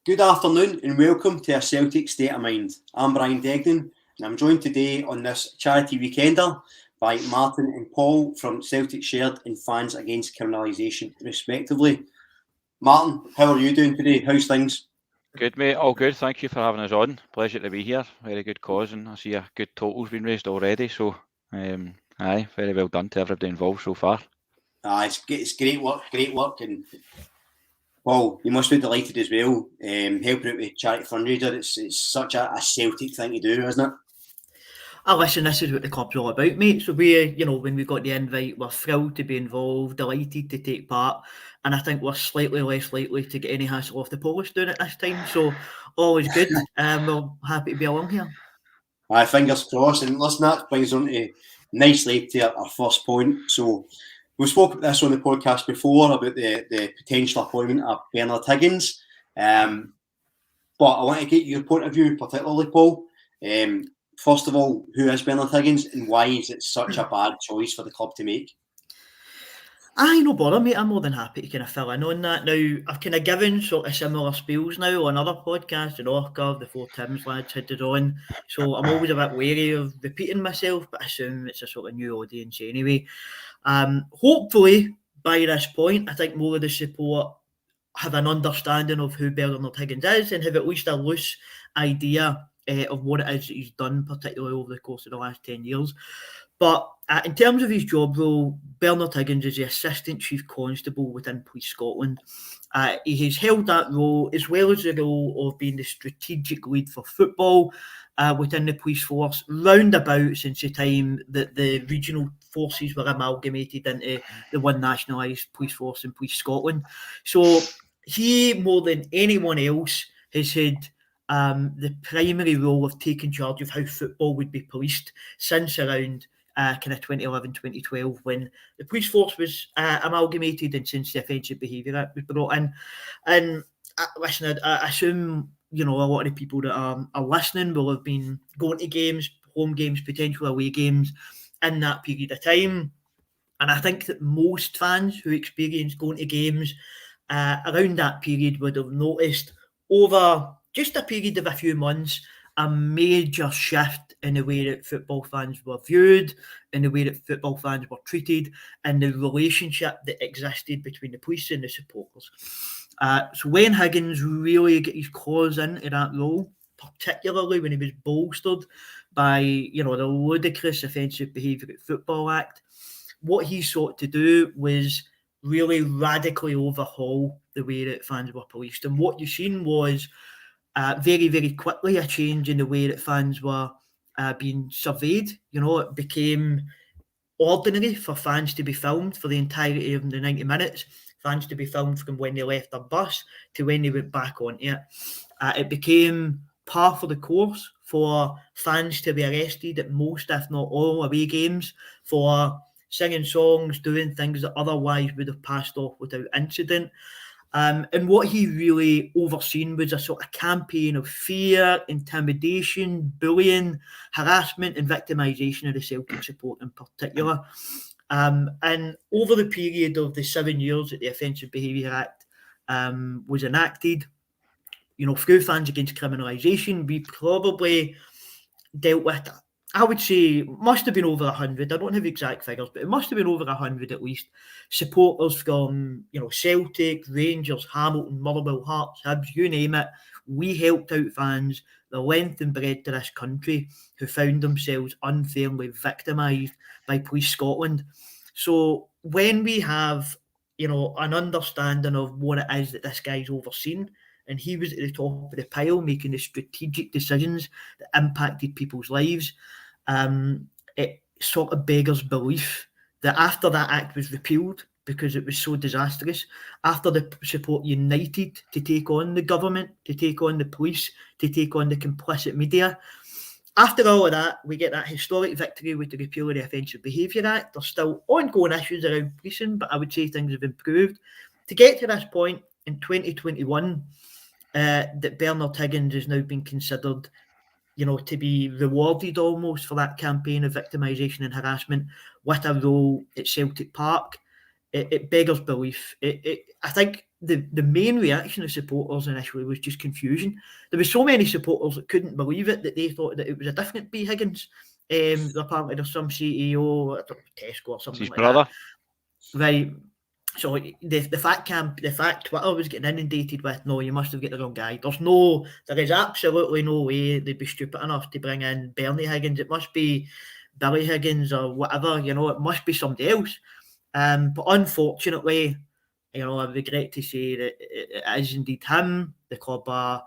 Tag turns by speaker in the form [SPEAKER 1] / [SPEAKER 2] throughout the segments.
[SPEAKER 1] Good afternoon and welcome to our Celtic State of Mind. I'm Brian Degnan and I'm joined today on this charity weekender by Martin and Paul from Celtic Shared and Fans Against Criminalisation, respectively. Martin, how are you doing today? How's things?
[SPEAKER 2] Good, mate. All good. Thank you for having us on. Pleasure to be here. Very good cause, and I see a good total's been raised already. So, aye, very well done to everybody involved so far.
[SPEAKER 1] It's great work. And Paul, you must be delighted as well. Helping out with charity fundraiser, it's such a Celtic thing to do, isn't it?
[SPEAKER 3] Listen, this is what the club's all about, mate. So when we got the invite, we're thrilled to be involved, delighted to take part, and I think we're slightly less likely to get any hassle off the Polish doing it this time. So always good. We're happy to be along here.
[SPEAKER 1] Fingers crossed. And listen, that brings on to nicely to our first point. So we spoke about this on the podcast before about the potential appointment of Bernard Higgins. But I want to get your point of view, particularly, Paul. First of all, who is Bernard Higgins and why is it such a bad choice for the club to make?
[SPEAKER 3] No bother, mate. I'm more than happy to kind of fill in on that. Now, I've kind of given sort of similar spiels now on other podcasts, and Orca, the Four Tims lads had it on. So I'm always a bit wary of repeating myself, but I assume it's a sort of new audience anyway. Hopefully, by this point, I think more of the support have an understanding of who Bernard Higgins is and have at least a loose idea of what it is that he's done, particularly over the course of the last 10 years. But in terms of his job role, Bernard Higgins is the Assistant Chief Constable within Police Scotland. He has held that role as well as the role of being the strategic lead for football within the police force, round about since the time that the regional forces were amalgamated into the one nationalised police force in Police Scotland. So he, more than anyone else, has had the primary role of taking charge of how football would be policed since around kind of 2011, 2012, when the police force was amalgamated and since the Offensive Behaviour Act was brought in. And listen, I assume, a lot of the people that are listening will have been going to games, home games, potential away games in that period of time. And I think that most fans who experience going to games around that period would have noticed over just a period of a few months a major shift in the way that football fans were viewed, in the way that football fans were treated, and the relationship that existed between the police and the supporters. So when Higgins really got his claws into that role, particularly when he was bolstered by, the ludicrous Offensive Behaviour at Football Act, what he sought to do was really radically overhaul the way that fans were policed. And what you've seen was very, very quickly a change in the way that fans were being surveyed. It became ordinary for fans to be filmed for the entirety of the 90 minutes, fans to be filmed from when they left their bus to when they went back onto it. It became par for the course for fans to be arrested at most, if not all, away games for singing songs, doing things that otherwise would have passed off without incident. And what he really overseen was a sort of campaign of fear, intimidation, bullying, harassment and victimisation of the Celtic support in particular. And over the period of the 7 years that the Offensive Behaviour Act was enacted, through Fans Against Criminalisation, we probably dealt with, I would say, must have been over 100. I don't have exact figures, but it must have been over 100 at least. Supporters from, Celtic, Rangers, Hamilton, Motherwell, Hearts, Hibs, you name it. We helped out fans the length and breadth of this country who found themselves unfairly victimised by Police Scotland. So when we have, an understanding of what it is that this guy's overseen, and he was at the top of the pile making the strategic decisions that impacted people's lives, it sort of beggars belief that after that act was repealed, because it was so disastrous, after the support united to take on the government, to take on the police, to take on the complicit media, after all of that, we get that historic victory with the repeal of the Offensive Behaviour Act. There's still ongoing issues around policing, but I would say things have improved. To get to this point in 2021, that Bernard Higgins has now been considered, to be rewarded almost for that campaign of victimisation and harassment with a role at Celtic Park, it beggars belief. I think the main reaction of supporters initially was just confusion. There were so many supporters that couldn't believe it, that they thought that it was a different B. Higgins. Apparently there's some CEO, Tesco or something
[SPEAKER 2] his
[SPEAKER 3] like
[SPEAKER 2] brother.
[SPEAKER 3] that. Right. So the fact Twitter was getting inundated with, no, you must have got the wrong guy. There is absolutely no way they'd be stupid enough to bring in Bernie Higgins. It must be Billy Higgins or whatever, it must be somebody else. But unfortunately, I regret to say that it is indeed him. The club are,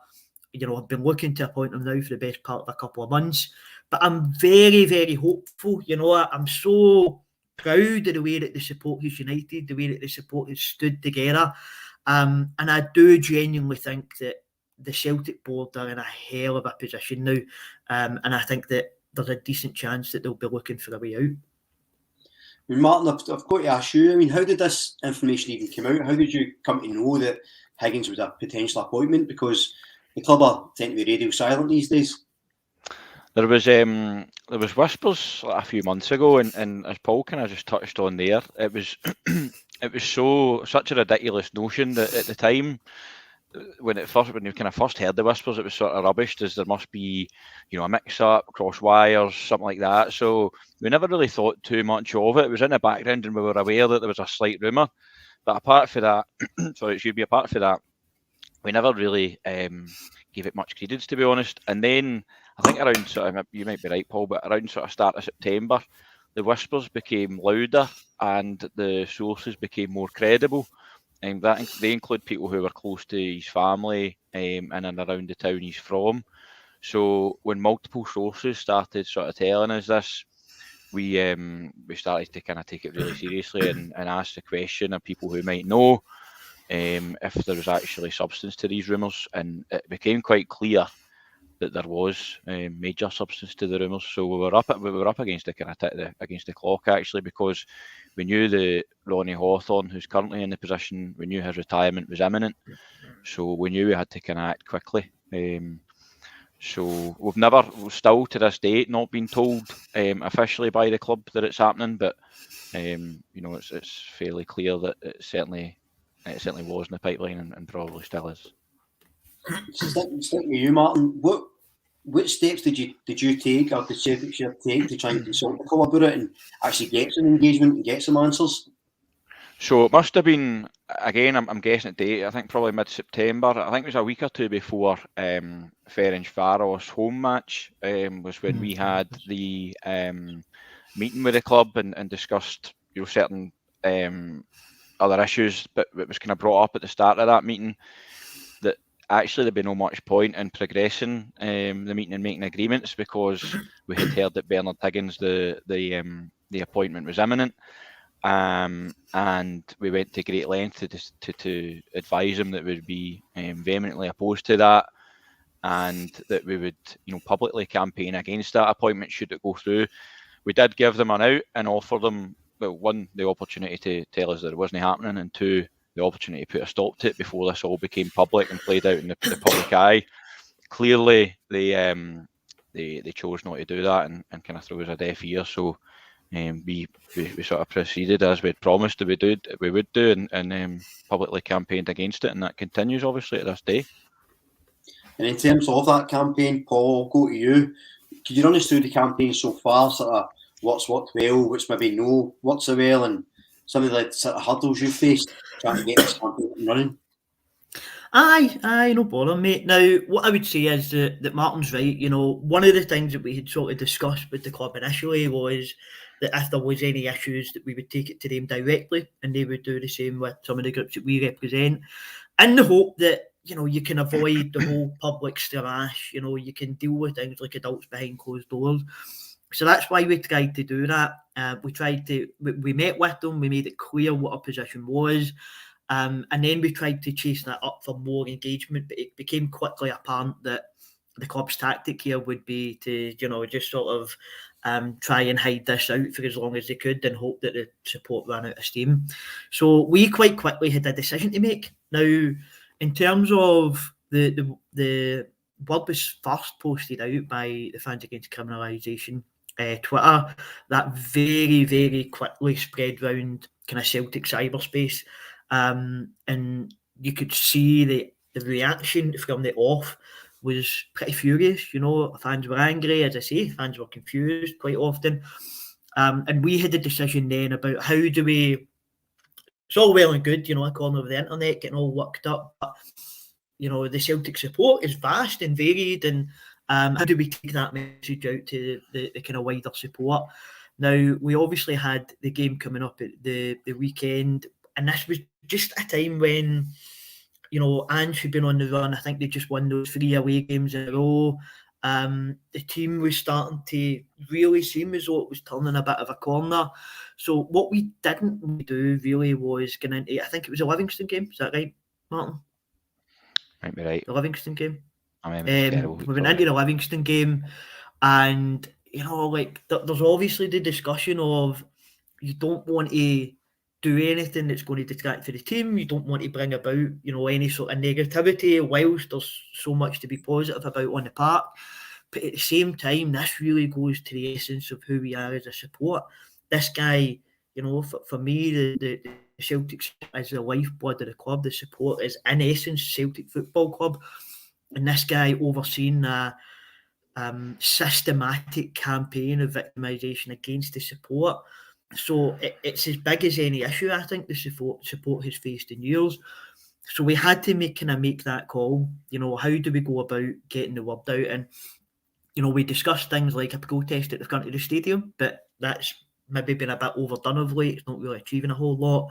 [SPEAKER 3] have been looking to appoint him now for the best part of a couple of months. But I'm very, very hopeful. I'm so proud of the way that the support has united, the way that the support has stood together. And I do genuinely think that the Celtic board are in a hell of a position now. And I think that there's a decent chance that they'll be looking for a way out.
[SPEAKER 1] I mean, Martin, I've got to ask you, how did this information even come out? How did you come to know that Higgins was a potential appointment? Because the club are tend to be radio silent these days.
[SPEAKER 2] There was whispers a few months ago, and as Paul kind of just touched on there, it was such a ridiculous notion that at the time, when you kind of first heard the whispers, it was sort of rubbish, as there must be, a mix-up, cross wires, something like that. So we never really thought too much of it. It was in the background, and we were aware that there was a slight rumour. But apart from that, we never really gave it much credence, to be honest. And then I think around you might be right, Paul, but around start of September, the whispers became louder and the sources became more credible. And they include people who were close to his family in and around the town he's from. So when multiple sources started sort of telling us this, we started to kind of take it really seriously and ask the question of people who might know if there was actually substance to these rumours, and it became quite clear that there was major substance to the rumours. So we were up against the clock, actually, because we knew that Ronnie Hawthorne, who's currently in the position, we knew his retirement was imminent. So we knew we had to kind of act quickly. So we've still to this date not been told officially by the club that it's happening, but it's fairly clear that it certainly was in the pipeline and probably still is.
[SPEAKER 1] Sticking with you, Martin, what steps did you take, or did Celtic take to try and consult the club about it and actually get some engagement and get some answers?
[SPEAKER 2] So it must have been, again, I'm guessing a date, I think probably mid-September. I think it was a week or two before Ferencváros home match was when we had the meeting with the club and discussed certain other issues, but it was kind of brought up at the start of that meeting that actually there'd be no much point in progressing the meeting and making agreements, because we had heard that Bernard Higgins, the appointment was imminent. And we went to great length to advise him that we would be vehemently opposed to that, and that we would publicly campaign against that appointment should it go through. We did give them an out and offer them, well, one, the opportunity to tell us that it wasn't happening, and two, the opportunity to put a stop to it before this all became public and played out in the public eye. Clearly, they chose not to do that and kind of threw us a deaf ear. So we sort of proceeded as we'd promised that we would do, and publicly campaigned against it, and that continues obviously to this day.
[SPEAKER 1] And in terms of that campaign, Paul, I'll go to you. Could you run us through the campaign so far, sort of what's worked well, which maybe no worked so well, and some of the sort of hurdles you faced trying to get this campaign running?
[SPEAKER 3] Aye, no bother, mate. Now, what I would say is that Martin's right. One of the things that we had sort of discussed with the club initially was that if there was any issues, that we would take it to them directly, and they would do the same with some of the groups that we represent, in the hope that you can avoid the whole public skirmish. You can deal with things like adults behind closed doors. So that's why we tried to do that. We met with them, we made it clear what our position was. And then we tried to chase that up for more engagement, but it became quickly apparent that the club's tactic here would be to, just sort of try and hide this out for as long as they could and hope that the support ran out of steam. So we quite quickly had a decision to make. Now, in terms of the word was first posted out by the Fans Against Criminalisation Twitter, that very, very quickly spread round kind of Celtic cyberspace, and you could see the reaction from the off was pretty furious. Fans were angry, as I say, fans were confused quite often, and we had a decision then about how do we. It's all well and good, a corner of the internet getting all worked up, but the Celtic support is vast and varied, and how do we take that message out to the kind of wider support? Now, we obviously had the game coming up at the weekend, and this was just a time when, Ange had been on the run. I think they just won those 3 away games in a row. The team was starting to really seem as though it was turning a bit of a corner. So what we didn't do really was get into, I think it was a Livingston game. Is that right, Martin?
[SPEAKER 2] Might be right.
[SPEAKER 3] The Livingston game.
[SPEAKER 2] I
[SPEAKER 3] mean, we went into the Livingston game, and there's obviously the discussion of you don't want to do anything that's going to detract for the team. You don't want to bring about any sort of negativity, whilst there's so much to be positive about on the park. But at the same time, this really goes to the essence of who we are as a support. This guy, for me, the Celtic is the lifeblood of the club. The support is, in essence, Celtic Football Club. And this guy overseeing a systematic campaign of victimisation against the support. So it's as big as any issue, I think, the support has faced in years. So we had to make that call. How do we go about getting the word out? And, we discussed things like a protest at the front of the stadium, but that's maybe been a bit overdone of late. It's not really achieving a whole lot.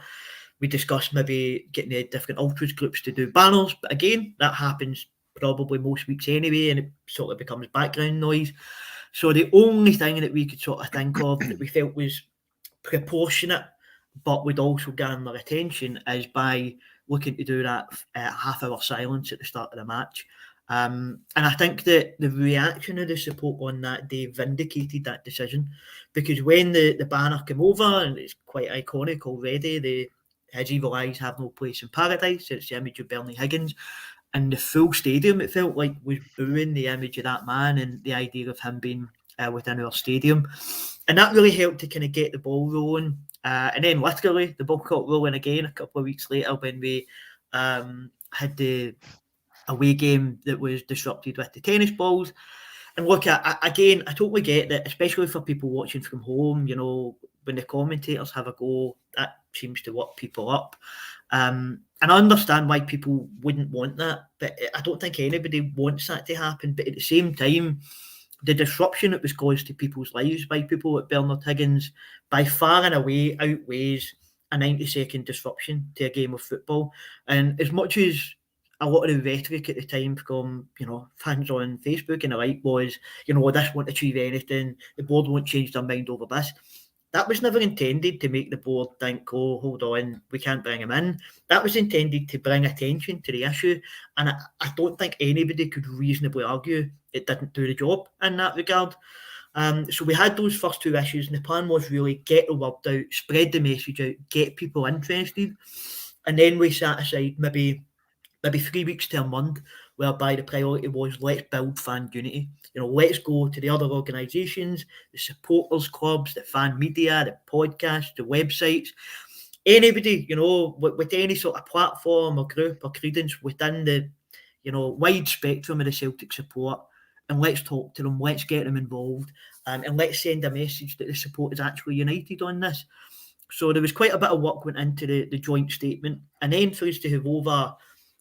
[SPEAKER 3] We discussed maybe getting the different ultras groups to do banners, but again, that happens probably most weeks anyway, and it sort of becomes background noise. So the only thing that we could sort of think of that we felt was proportionate but would also garner attention is by looking to do that half-hour silence at the start of the match. And I think that the reaction of the support on that day vindicated that decision, because when the banner came over, and it's quite iconic already, his evil eyes have no place in paradise, it's the image of Bernie Higgins, and the full stadium, it felt like, was booing the image of that man and the idea of him being within our stadium. And that really helped to kind of get the ball rolling. And then literally the ball got rolling again a couple of weeks later when we had the away game that was disrupted with the tennis balls. And look, again, I totally get that, especially for people watching from home, when the commentators have a go, that seems to work people up. And I understand why people wouldn't want that, but I don't think anybody wants that to happen. But at the same time, the disruption that was caused to people's lives by people like Bernard Higgins by far and away outweighs a 90-second disruption to a game of football. And as much as a lot of the rhetoric at the time from, fans on Facebook and the like was, this won't achieve anything, the board won't change their mind over this. That was never intended to make the board think, oh, hold on, we can't bring him in. That was intended to bring attention to the issue. And I don't think anybody could reasonably argue it didn't do the job in that regard. So we had those first 2 issues, and the plan was really get the word out, spread the message out, get people interested. And then we sat aside maybe 3 weeks to a month, whereby the priority was let's build fan unity. Let's go to the other organisations, the supporters clubs, the fan media, the podcasts, the websites, anybody, with any sort of platform or group or credence within the, wide spectrum of the Celtic support, and let's talk to them, let's get them involved, and let's send a message that the support is actually united on this. So there was quite a bit of work went into the joint statement, and then for us to have over,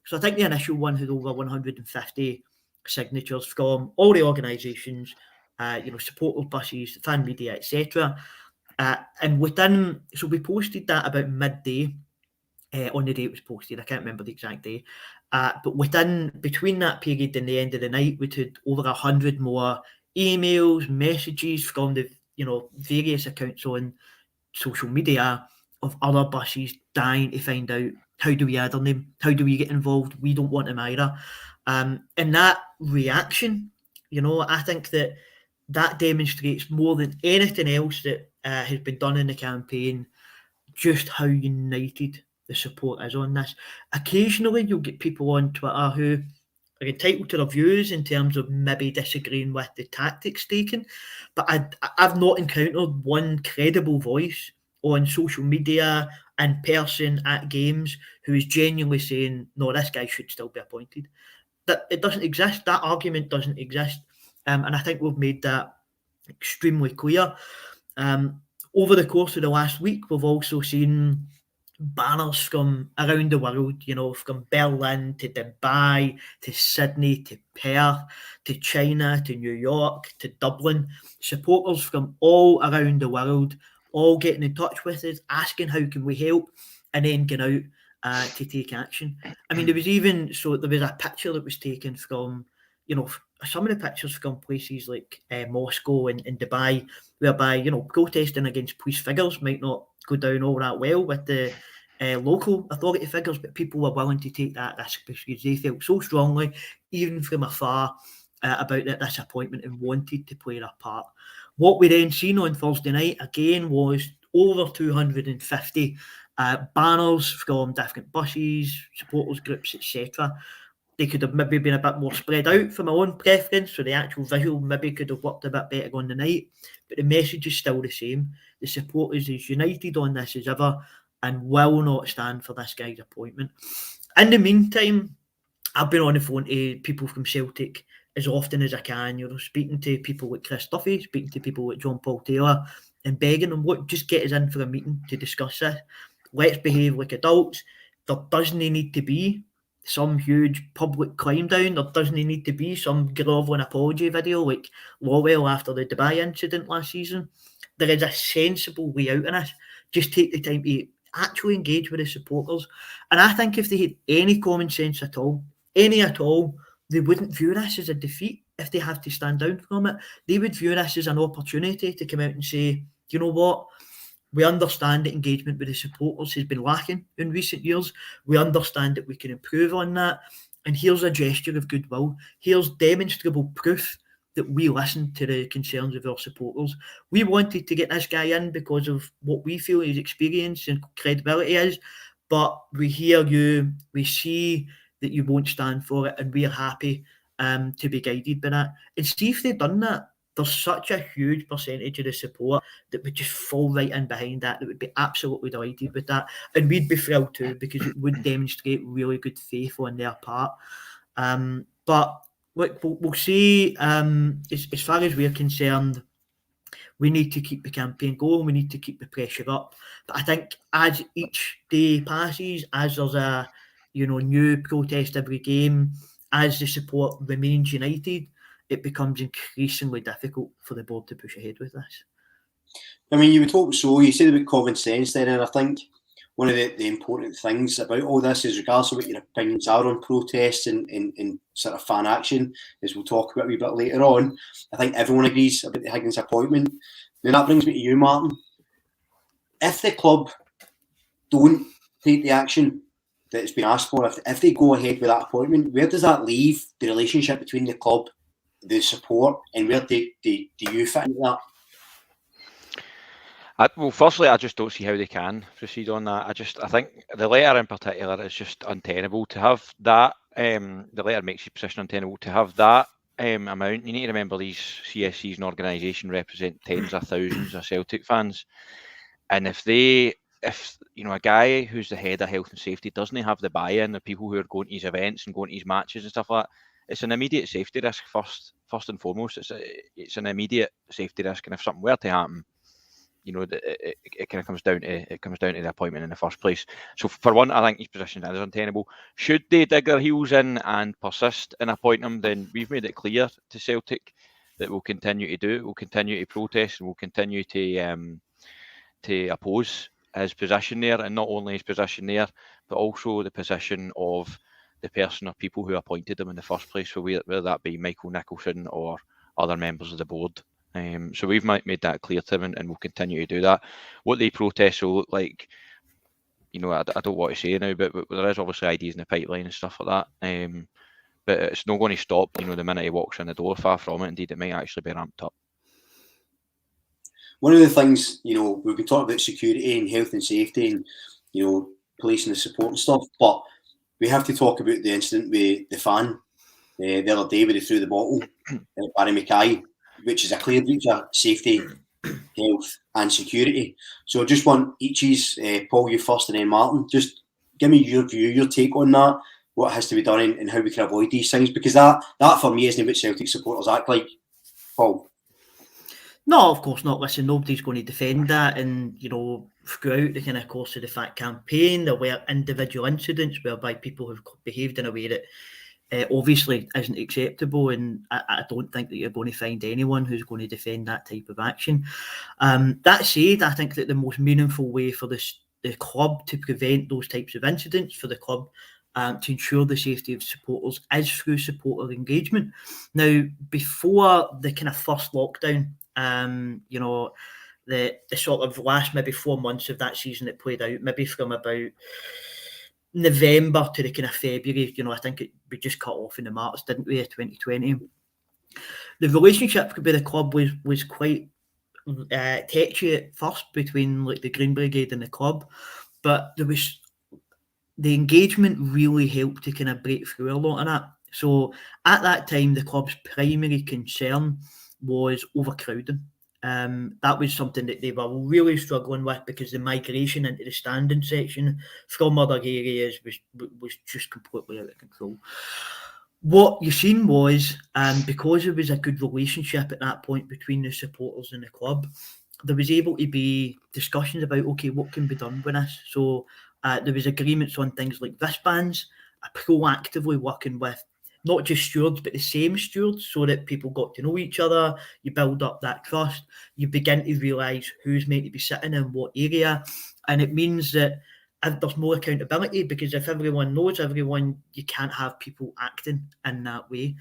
[SPEAKER 3] so I think the initial one had over 150 signatures from all the organisations, supporter buses, fan media, etc. And within, so we posted that about midday on the day it was posted. I can't remember the exact day. But between that period and the end of the night, we had over 100 more emails, messages from the various accounts on social media of other buses dying to find out, how do we add on them? How do we get involved? We don't want them either. And that reaction, I think that demonstrates more than anything else that has been done in the campaign, just how united the support is on this. Occasionally you'll get people on Twitter who are entitled to their views in terms of maybe disagreeing with the tactics taken, but I've not encountered one credible voice on social media, in person, at games, who is genuinely saying, no, this guy should still be appointed. That it doesn't exist. That argument doesn't exist. And I think we've made that extremely clear. Over the course of the last week, we've also seen banners from around the world, from Berlin to Dubai to Sydney to Perth to China to New York to Dublin. Supporters from all around the world all getting in touch with us, asking how can we help, and then going out to take action. I mean, there was a picture that was taken from, some of the pictures from places like Moscow and Dubai, whereby, protesting against police figures might not go down all that well with the local authority figures, but people were willing to take that risk because they felt so strongly, even from afar, about this appointment and wanted to play their part. What we then seen on Thursday night, again, was over 250 banners from different buses, supporters groups, etc. They could have maybe been a bit more spread out for my own preference, so the actual visual maybe could have worked a bit better on the night, but the message is still the same. The support is as united on this as ever and will not stand for this guy's appointment. In the meantime, I've been on the phone to people from Celtic as often as I can, speaking to people like Chris Duffy, speaking to people like John Paul Taylor, and begging them, look, just get us in for a meeting to discuss this. Let's behave like adults. There doesn't need to be some huge public climb down. There doesn't need to be some grovelling apology video like Lawwell after the Dubai incident last season. There is a sensible way out of this. Just take the time to actually engage with the supporters. And I think if they had any common sense at all, they wouldn't view this as a defeat if they have to stand down from it. They would view this as an opportunity to come out and say, you know what? We understand that engagement with the supporters has been lacking in recent years. We understand that we can improve on that. And here's a gesture of goodwill. Here's demonstrable proof that we listened to the concerns of our supporters. We wanted to get this guy in because of what we feel his experience and credibility is, but we hear you, we see that you won't stand for it, and we're happy to be guided by that. And see if they've done that, there's such a huge percentage of the support that would just fall right in behind that would be absolutely delighted with that. And we'd be thrilled too, because it would demonstrate really good faith on their part. But look, we'll see. As far as we're concerned, we need to keep the campaign going. We need to keep the pressure up. But I think as each day passes, as there's a new protest every game, as the support remains united, it becomes increasingly difficult for the board to push ahead with this.
[SPEAKER 1] I mean, you would hope so. You said about common sense there, and I think one of the important things about all this is, regardless of what your opinions are on protests and sort of fan action, as we'll talk about a wee bit later on, I think everyone agrees about the Higgins appointment. Now that brings me to you, Martin. If the club don't take the action that's been asked for, if they go ahead with that appointment, where does that leave the relationship between the club, the support, and where do you fit into that?
[SPEAKER 2] Well, firstly, I just don't see how they can proceed on that. I think the letter in particular is just untenable to have that. The letter makes your position untenable to have that amount. You need to remember these CSCs and organisation represent tens of thousands of Celtic fans, and if a guy who's the head of health and safety doesn't have the buy-in of people who are going to his events and going to his matches and stuff like that, it's an immediate safety risk first and foremost. It's an immediate safety risk, and if something were to happen, it kind of comes down to the appointment in the first place. So for one, I think his position is untenable. Should they dig their heels in and persist in appointing him, then we've made it clear to Celtic that we'll continue to do it. We'll continue to protest, and we'll continue to oppose his position there, and not only his position there, but also the position of the person or people who appointed him in the first place, so whether that be Michael Nicholson or other members of the board. So we've made that clear to them, and we'll continue to do that. What the protests will look like, I don't want to say now, but there is obviously ideas in the pipeline and stuff like that. But it's not going to stop, the minute he walks in the door. Far from it. Indeed, it might actually be ramped up.
[SPEAKER 1] One of the things, we've been talking about security and health and safety and, police and the support and stuff, but we have to talk about the incident with the fan the other day where they threw the bottle at Barry Mackay, which is a clear breach of safety health and security. So I just want each's, Paul, you first and then Martin, just give me your view, your take on that, what has to be done and how we can avoid these things, because that for me isn't what Celtic supporters act like. Paul?
[SPEAKER 3] No, of course not. Listen, nobody's going to defend that. And, throughout the kind of course of the FAT campaign, there were individual incidents whereby people have behaved in a way that obviously isn't acceptable. And I don't think that you're going to find anyone who's going to defend that type of action. That said, I think that the most meaningful way for the club to prevent those types of incidents, for the club to ensure the safety of supporters, is through supporter engagement. Now, before the kind of first lockdown, the sort of last maybe 4 months of that season that played out, maybe from about November to the kind of February, I think we just cut off in the March, didn't we, 2020. The relationship with the club was quite tetchy at first between like the Green Brigade and the club, but there was the engagement really helped to kind of break through a lot of that. So at that time, the club's primary concern was overcrowding. That was something that they were really struggling with, because the migration into the standing section from other areas was just completely out of control. What you've seen was, because there was a good relationship at that point between the supporters and the club, there was able to be discussions about, okay, what can be done with this? So there was agreements on things like wristbands, proactively working with not just stewards, but the same stewards, so that people got to know each other. You build up that trust. You begin to realise who's meant to be sitting in what area. And it means that there's more accountability, because if everyone knows everyone, you can't have people acting in that way.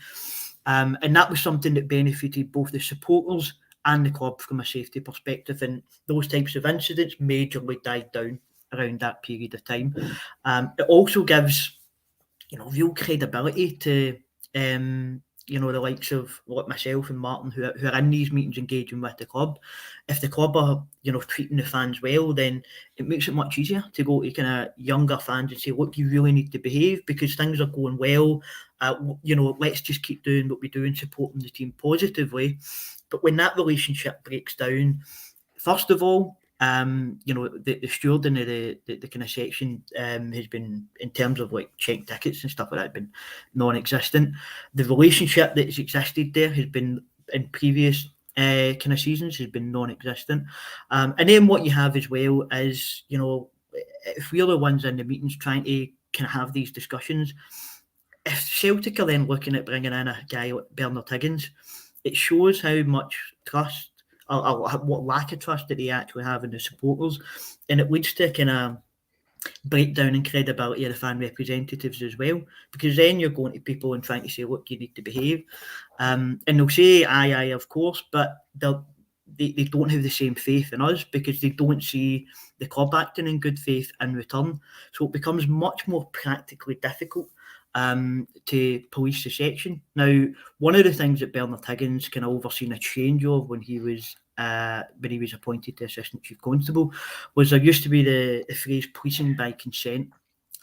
[SPEAKER 3] And that was something that benefited both the supporters and the club from a safety perspective. And those types of incidents majorly died down around that period of time. It also gives real credibility to the likes of like myself and Martin, who are in these meetings engaging with the club. If the club are treating the fans well, then it makes it much easier to go to kind of younger fans and say, look, you really need to behave because things are going well. Let's just keep doing what we do and supporting the team positively. But when that relationship breaks down, first of all, the stewarding of the kind of section has been, in terms of like check tickets and stuff like that, been non-existent. The relationship that's existed there has been in previous kind of seasons has been non-existent. And then what you have as well is, if we're the ones in the meetings trying to kind of have these discussions, if Celtic are then looking at bringing in a guy like Bernard Higgins, it shows how much trust or what lack of trust that they actually have in the supporters, and it leads to a kind of breakdown in credibility of the fan representatives as well, because then you're going to people and trying to say, look, you need to behave, and they'll say aye, of course, but they don't have the same faith in us, because they don't see the club acting in good faith in return. So it becomes much more practically difficult to police the section. Now, one of the things that Bernard Higgins kind of overseen a change of when he was appointed to Assistant Chief Constable was there used to be the phrase policing by consent.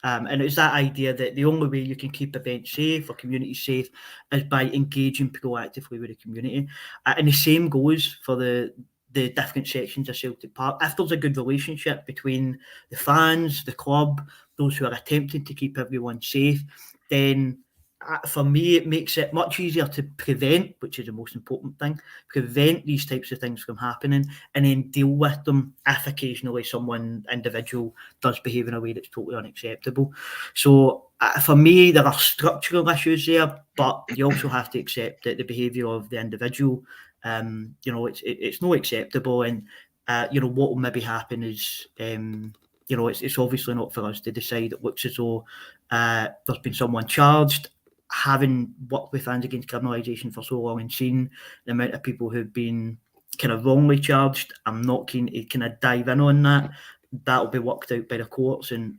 [SPEAKER 3] And it's that idea that the only way you can keep events safe or communities safe is by engaging proactively with the community. And the same goes for the different sections of Celtic Park. If there's a good relationship between the fans, the club, those who are attempting to keep everyone safe, then for me, it makes it much easier to prevent, which is the most important thing, prevent these types of things from happening, and then deal with them if occasionally someone individual does behave in a way that's totally unacceptable. So for me, there are structural issues there, but you also have to accept that the behaviour of the individual, it's not acceptable, and what will maybe happen is, it's obviously not for us to decide. It looks as though there's been someone charged. Having worked with Fans Against Criminalisation for so long and seen the amount of people who've been kind of wrongly charged, I'm not keen to kind of dive in on that. That'll be worked out by the courts, and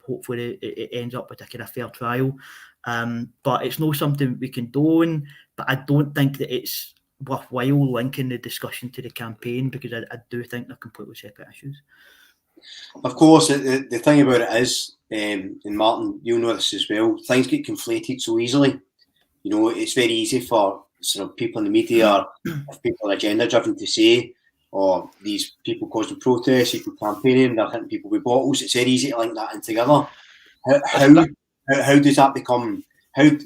[SPEAKER 3] hopefully it ends up with a kind of fair trial. But it's not something we condone, but I don't think that it's worthwhile linking the discussion to the campaign, because I do think they're completely separate issues.
[SPEAKER 1] Of course, the thing about it is, and Martin, you'll know this as well, things get conflated so easily. It's very easy for sort of people in the media, or if people are agenda driven, to say or these people causing protests, people campaigning, they're hitting people with bottles. It's very easy to link that in together. How does that become?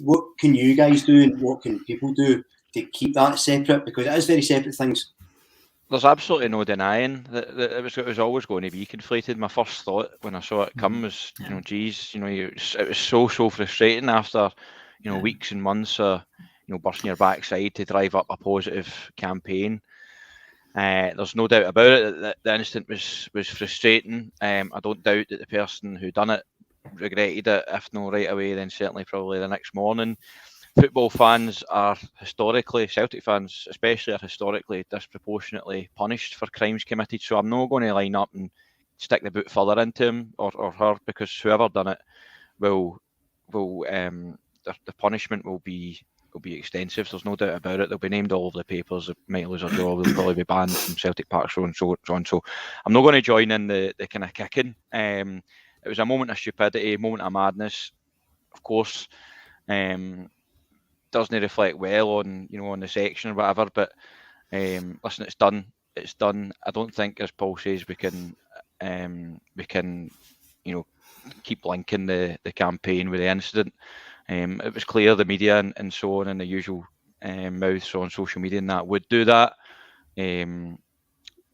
[SPEAKER 1] What can you guys do, and what can people do to keep that separate? Because it is very separate things.
[SPEAKER 2] There's absolutely no denying that it was always going to be conflated. My first thought when I saw it come was, geez, it was so frustrating after, weeks and months of, bursting your backside to drive up a positive campaign. There's no doubt about it that the incident was frustrating. I don't doubt that the person who done it regretted it, if not right away, then certainly probably the next morning. Football fans are historically, Celtic fans especially, are historically disproportionately punished for crimes committed. So I'm not going to line up and stick the boot further into him or her, because whoever done it will the punishment will be extensive. There's no doubt about it. They'll be named all over the papers. They might lose their job. They'll probably be banned from Celtic Park, so on. So I'm not going to join in the kind of kicking. It was a moment of stupidity, a moment of madness. Of course, doesn't reflect well on on the section or whatever. But listen, it's done. It's done. I don't think, as Paul says, we can keep linking the campaign with the incident. It was clear the media and so on, and the usual mouths on social media and that would do that.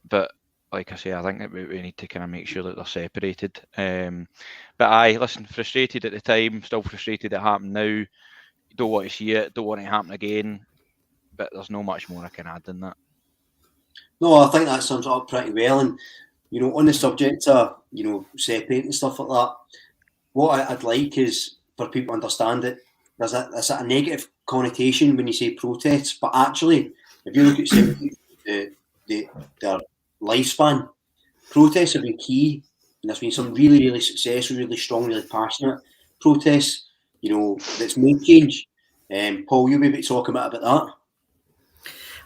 [SPEAKER 2] But like I say, I think that we need to kind of make sure that they're separated. But listen, frustrated at the time, still frustrated it happened now. Don't want to see it, don't want it to happen again. But there's no much more I can add than that.
[SPEAKER 1] No, I think that sums it up pretty well. And on the subject of separating stuff like that, what I'd like is for people to understand that there's a negative connotation when you say protests, but actually, if you look at their lifespan, protests have been key, and there's been some really, really successful, really strong, really passionate protests, that's made change. Paul, you'll be able to talk a bit about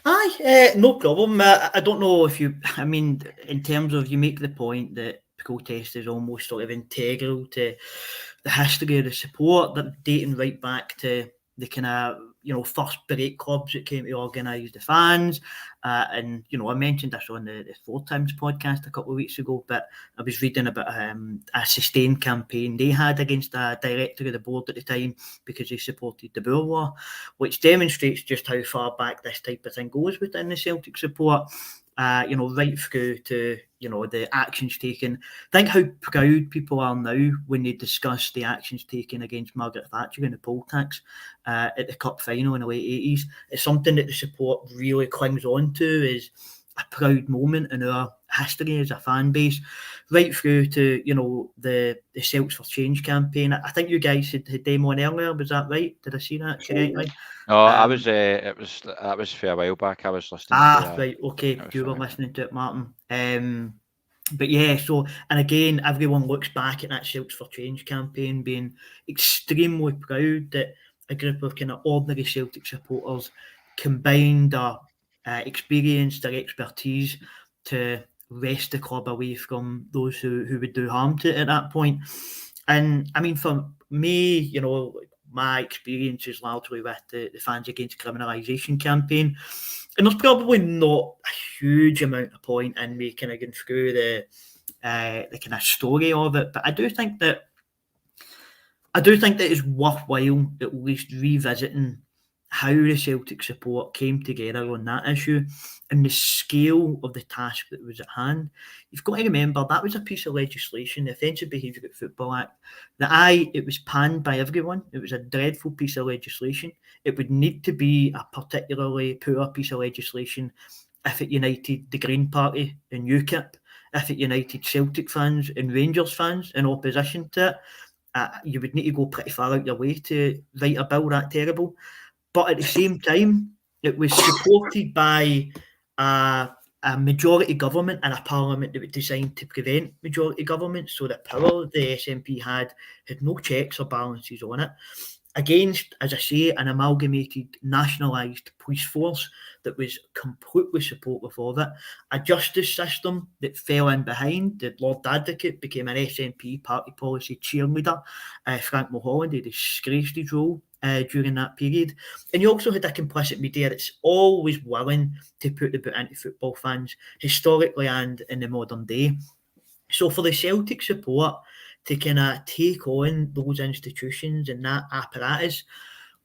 [SPEAKER 1] that.
[SPEAKER 3] No problem. I don't know if in terms of, you make the point that protest is almost sort of integral to the history of the support, that dating right back to the kind of first break clubs that came to organise the fans, and I mentioned this on the Four Times podcast a couple of weeks ago, but I was reading about a sustained campaign they had against a director of the board at the time because they supported the Boer War, which demonstrates just how far back this type of thing goes within the Celtic support. Right through to the actions taken. Think how proud people are now when they discuss the actions taken against Margaret Thatcher in the poll tax at the cup final in the late 80s. It's something that the support really clings on to as a proud moment in our history as a fan base, right through to the Celts for Change campaign. I think you guys had them on earlier. Was that right? Did I see that correctly?
[SPEAKER 2] No, I was. That was for a while back. I was listening.
[SPEAKER 3] Right. Okay, you were listening to it, Martin. But yeah. So, and again, everyone looks back at that Celts for Change campaign, being extremely proud that a group of kind of ordinary Celtic supporters combined their experience, their expertise to wrest the club away from those who would do harm to it at that point. And I mean, for me, my experience is largely with the Fans Against Criminalisation campaign. And there's probably not a huge amount of point in me kind of going through the kind of story of it. But I do think that it's worthwhile at least revisiting how the Celtic support came together on that issue and the scale of the task that was at hand. You've got to remember that was a piece of legislation, the Offensive Behaviour at Football Act, that it was panned by everyone. It was a dreadful piece of legislation. It would need to be a particularly poor piece of legislation if it united the Green Party and UKIP, if it united Celtic fans and Rangers fans in opposition to it. You would need to go pretty far out your way to write a bill that terrible. But at the same time, it was supported by a majority government and a parliament that was designed to prevent majority government, so that power the SNP had no checks or balances on it, against, as I say, an amalgamated nationalised police force that was completely supportive of it, a justice system that fell in behind. The Lord Advocate became an SNP party policy cheerleader. Frank Mulholland, he disgraced his role during that period. And you also had a complicit media that's always willing to put the boot into football fans, historically and in the modern day. So for the Celtic support to kind of take on those institutions and that apparatus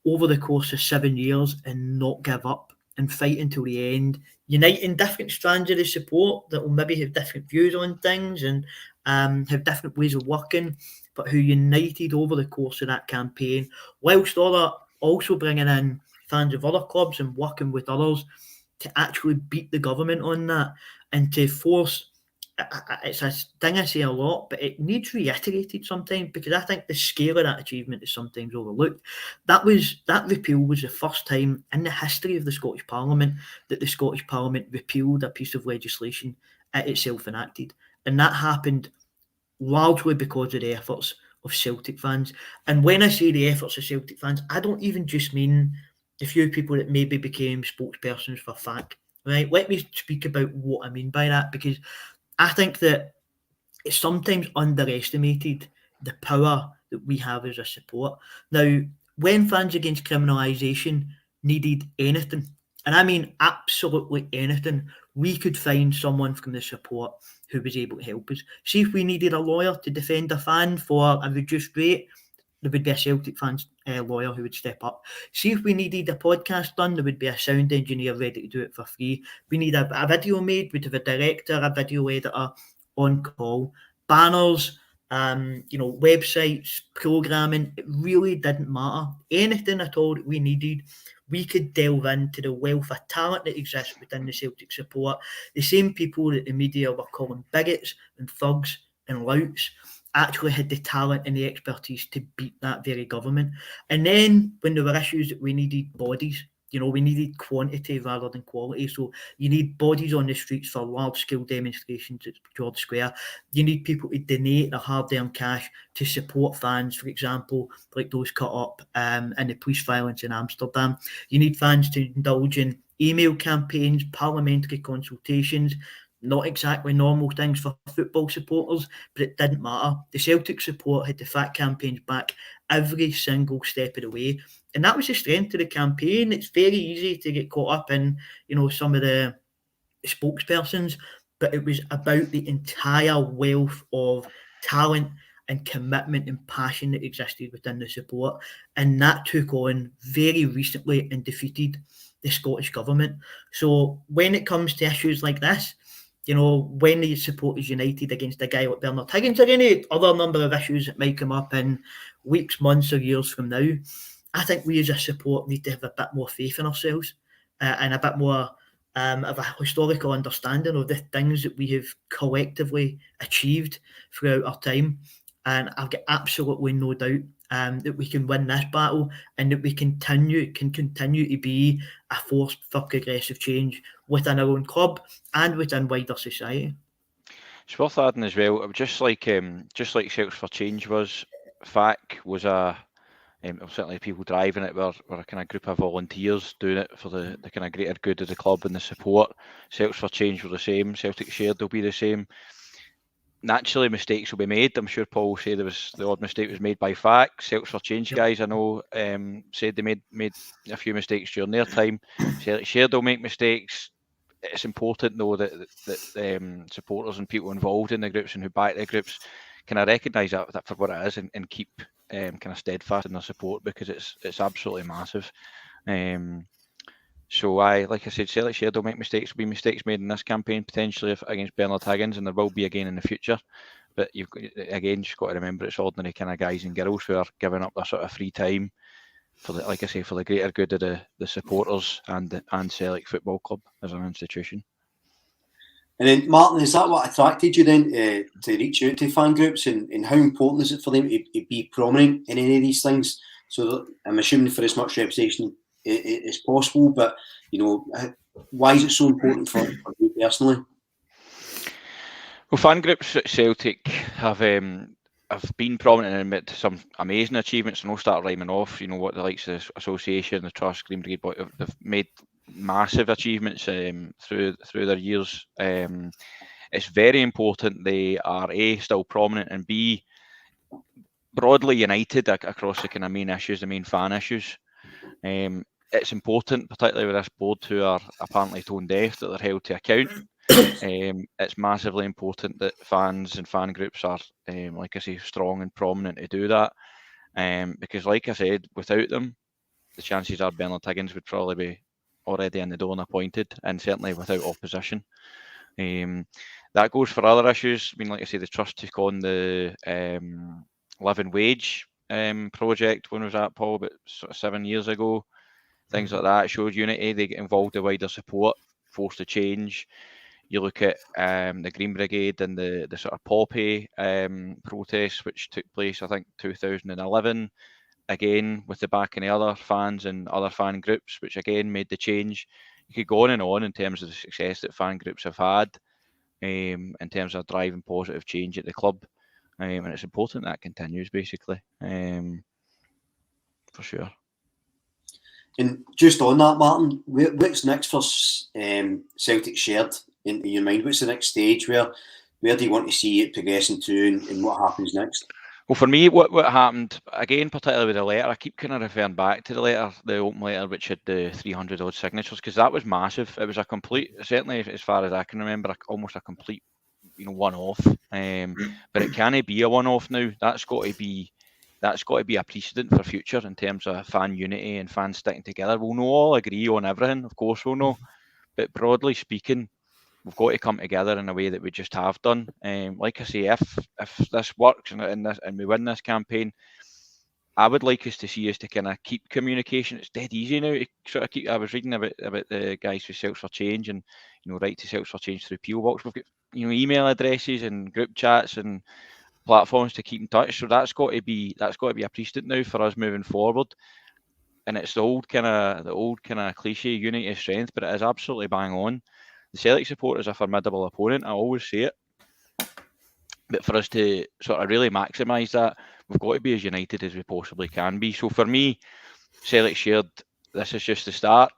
[SPEAKER 3] over the course of 7 years and not give up and fight until the end, uniting different strands of the support that will maybe have different views on things and have different ways of working, but who united over the course of that campaign, whilst also bringing in fans of other clubs and working with others to actually beat the government on that and to force. It's a thing I say a lot, but it needs reiterated sometimes, because I think the scale of that achievement is sometimes overlooked. That repeal was the first time in the history of the Scottish Parliament that the Scottish Parliament repealed a piece of legislation it itself enacted, and that happened largely because of the efforts of Celtic fans. And when I say the efforts of Celtic fans, I don't even just mean the few people that maybe became spokespersons for FAC. Right? Let me speak about what I mean by that, because I think that it's sometimes underestimated the power that we have as a support. Now, when Fans Against Criminalisation needed anything, and I mean absolutely anything, we could find someone from the support who was able to help us. See, if we needed a lawyer to defend a fan for a reduced rate, there would be a Celtic fans lawyer who would step up. See, if we needed a podcast done, there would be a sound engineer ready to do it for free. We need a video made, we'd have a director, a video editor on call. Banners, websites, programming, it really didn't matter. Anything at all that we needed, we could delve into the wealth of talent that exists within the Celtic support. The same people that the media were calling bigots and thugs and louts actually had the talent and the expertise to beat that very government. And then when there were issues that we needed bodies, we needed quantity rather than quality. So you need bodies on the streets for large-scale demonstrations at George Square. You need people to donate their hard-earned cash to support fans, for example, like those cut up in the police violence in Amsterdam. You need fans to indulge in email campaigns, parliamentary consultations, not exactly normal things for football supporters, but it didn't matter. The Celtic support had the FAC campaigns back every single step of the way. And that was the strength of the campaign. It's very easy to get caught up in, some of the spokespersons, but it was about the entire wealth of talent and commitment and passion that existed within the support. And that took on very recently and defeated the Scottish government. So when it comes to issues like this, when the support is united against a guy like Bernard Higgins or any other number of issues that might come up in weeks, months or years from now, I think we as a support need to have a bit more faith in ourselves and a bit more of a historical understanding of the things that we have collectively achieved throughout our time. And I've got absolutely no doubt that we can win this battle and that we can continue to be a force for progressive change within our own club and within wider society.
[SPEAKER 2] It's worth adding as well, just like Celts for Change was, FAC was certainly people driving it were a kind of group of volunteers doing it for the kind of greater good of the club and the support. Celts for Change were the same, Celtic Shared will be the same. Naturally, mistakes will be made. I'm sure Paul will say the odd mistake was made by FAC. Celts for Change guys, I know, said they made a few mistakes during their time. Celtic Shared will make mistakes. It's important though that supporters and people involved in the groups and who back the groups kind of recognise that for what it is and keep kind of steadfast in their support, because it's absolutely massive. So like I said, Celtic Shared will make mistakes. There'll be mistakes made in this campaign potentially against Bernard Higgins, and there will be again in the future. But you've just got to remember it's ordinary kind of guys and girls who are giving up their sort of free time for the greater good of the supporters and Celtic Football Club as an institution.
[SPEAKER 1] And then, Martin, is that what attracted you then to reach out to fan groups, and how important is it for them to be prominent in any of these things? So that, I'm assuming for as much representation as possible, but why is it so important for you personally?
[SPEAKER 2] Well, fan groups at Celtic have been prominent and admit some amazing achievements, and we'll start rhyming off. What the likes of the association, the Trust, Green Brigade, they've made massive achievements through their years. It's very important they are A, still prominent, and B, broadly united across the kind of main issues, the main fan issues. It's important, particularly with this board who are apparently tone deaf, that they're held to account. It's massively important that fans and fan groups are, like I say, strong and prominent to do that. Because, like I said, without them, the chances are Bernard Higgins would probably be already in the door and appointed, and certainly without opposition. That goes for other issues. I mean, like I say, the trust took on the living wage project. When was that, Paul? About sort of 7 years ago. Things like that showed unity. They get involved in wider support, forced to change. You look at the Green Brigade and the sort of Poppy protests, which took place, I think, 2011. Again, with the backing of other fans and other fan groups, which again made the change. You could go on and on in terms of the success that fan groups have had in terms of driving positive change at the club. And it's important that continues, basically, for sure.
[SPEAKER 1] And just on that, Martin, what's next for Celtic Shared in your mind? What's the next stage? Where do you want to see it progressing to, and what happens next?
[SPEAKER 2] Well, for me, what happened, again, particularly with the letter, I keep kind of referring back to the letter, the open letter, which had the 300 odd signatures, because that was massive. It was a complete, certainly as far as I can remember, almost a complete, one-off. But it can't be a one-off now. That's got to be a precedent for future in terms of fan unity and fans sticking together. We'll not all agree on everything, of course we'll know, but broadly speaking, we've got to come together in a way that we just have done. Like I say, if this works and we win this campaign, I would like us to see us to kind of keep communication. It's dead easy now to sort of keep. I was reading about the guys who Celts for Change and write to Celts for Change through PO Box. We've got email addresses and group chats and platforms to keep in touch. So that's got to be a precedent now for us moving forward. And it's the old kind of cliche unity of strength, but it is absolutely bang on. The Celtic supporters are a formidable opponent. I always say it. But for us to sort of really maximise that, we've got to be as united as we possibly can be. So for me, Celtic Shared, this is just the start.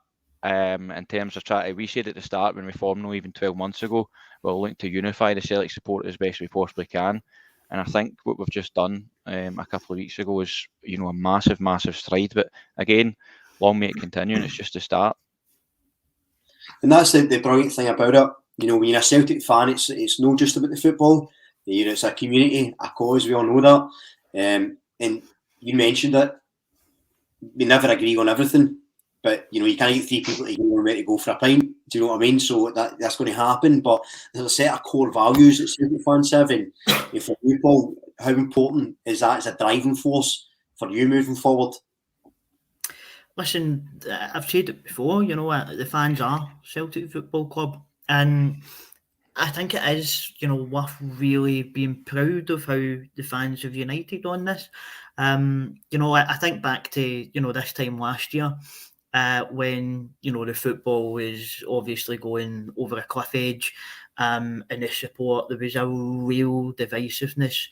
[SPEAKER 2] In terms of trying, we said at the start when we formed, even 12 months ago, we're looking to unify the Celtic supporters as best we possibly can. And I think what we've just done a couple of weeks ago is, a massive, massive stride. But again, long may it continue, and it's just a start.
[SPEAKER 1] And that's the brilliant thing about it. When you're a Celtic fan, it's not just about the football. It's a community, a cause. We all know that. And you mentioned it. We never agree on everything, but you can't get three people to go where to go for a pint. Do you know what I mean? So that's going to happen. But there's a set of core values that Celtic fans have, and for you, Paul, how important is that as a driving force for you moving forward?
[SPEAKER 3] Listen, I've said it before. The fans are Celtic Football Club, and I think it is, worth really being proud of how the fans have united on this. I think back to, this time last year when, the football was obviously going over a cliff edge and the support, there was a real divisiveness